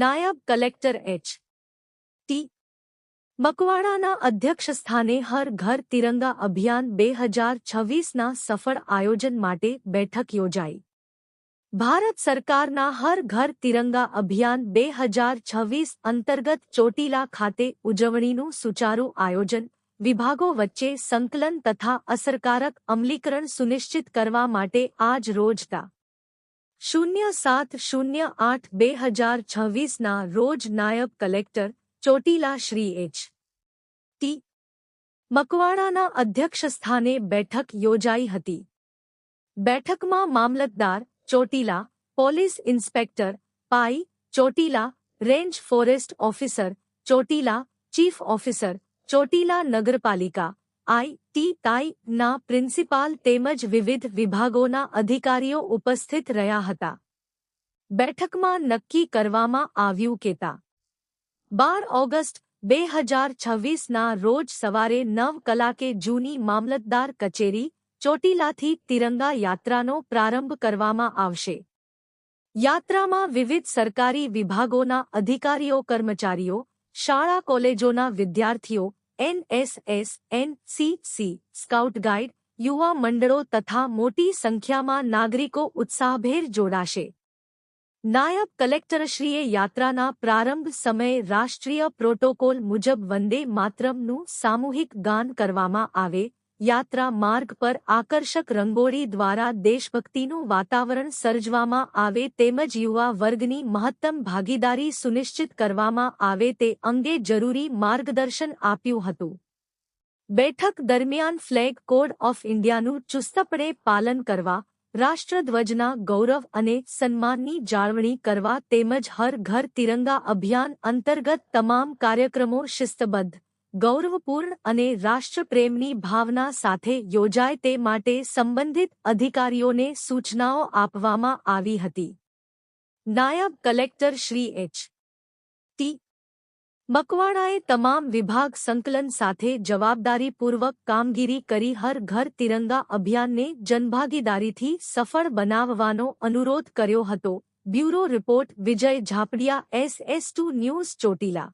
નાયબ કલેક્ટર એચ.ટી. મકવાણાના અધ્યક્ષસ્થાને હર ઘર તિરંગા અભિયાન 2026ના સફળ આયોજન માટે બેઠક યોજાઈ. ભારત સરકારના હર ઘર તિરંગા અભિયાન 2026 અંતર્ગત ચોટીલા ખાતે ઉજવણીનું સુચારુ આયોજન, વિભાગો વચ્ચે સંકલન તથા અસરકારક અમલીકરણ સુનિશ્ચિત કરવા માટે આજ રોજ તા. 07/08/2026ના રોજ નાયબ કલેક્ટર ચોટીલા શ્રી એચ.ટી. મકવાણાના અધ્યક્ષસ્થાને બેઠક યોજાઈ હતી. બેઠકમાં મામલતદાર ચોટીલા, પોલીસ ઇન્સ્પેક્ટર પાઈ Chotila, range forest officer Chotila, chief officer Chotila નગરપાલિકા આઈ.ટી. ના પ્રિન્સિપાલ તેમજ વિવિધ વિભાગોના અધિકારીઓ ઉપસ્થિત રહ્યા હતા. બેઠકમાં નક્કી કરવામાં આવ્યું કે તા. 12 ઓગસ્ટ 2026ના રોજ સવારે 9 કલાકે જૂની મામલતદાર કચેરી ચોટીલાથી તિરંગા યાત્રાનો પ્રારંભ કરવામાં આવશે. યાત્રામાં વિવિધ સરકારી વિભાગોના અધિકારીઓ કર્મચારીઓ, શાળા કોલેજોના વિદ્યાર્થીઓ, એનએસએસ, એનસીસી, સ્કાઉટ ગાઇડ, યુવા મંડળો તથા મોટી સંખ્યામાં નાગરિકો ઉત્સાહભેર જોડાશે. નાયબ કલેક્ટરશ્રીએ યાત્રાના પ્રારંભ સમયે રાષ્ટ્રીય પ્રોટોકોલ મુજબ વંદે માતરમનું સામૂહિક ગાન કરવામાં આવે, યાત્રા માર્ગ પર આકર્ષક રંગોળી દ્વારા દેશભક્તિનું વાતાવરણ સર્જવામાં આવે તેમજ યુવા વર્ગની મહત્તમ ભાગીદારી સુનિશ્ચિત કરવામાં આવે તે અંગે જરૂરી માર્ગદર્શન આપ્યું હતું. બેઠક દરમિયાન ફ્લેગ કોડ ઓફ ઇન્ડિયાનું ચુસ્તપણે પાલન કરવા, રાષ્ટ્રધ્વજના ગૌરવ અને સન્માનની જાળવણી કરવા તેમજ હર ઘર તિરંગા અભિયાન અંતર્ગત તમામ કાર્યક્રમો શિસ્તબદ્ધ, ગૌરવપૂર્ણ અને રાષ્ટ્રપ્રેમની ભાવના સાથે યોજાય તે માટે સંબંધિત અધિકારીઓને સૂચનાઓ આપવામાં આવી હતી. નાયબ કલેક્ટર શ્રી એચ.ટી. મકવાણાએ તમામ વિભાગ સંકલન સાથે જવાબદારીપૂર્વક કામગીરી કરી હર ઘર તિરંગા અભિયાનને જનભાગીદારીથી સફળ બનાવવાનો અનુરોધ કર્યો હતો. બ્યુરો રિપોર્ટ વિજય ઝાપડિયા SS2 ન્યૂઝ ચોટીલા.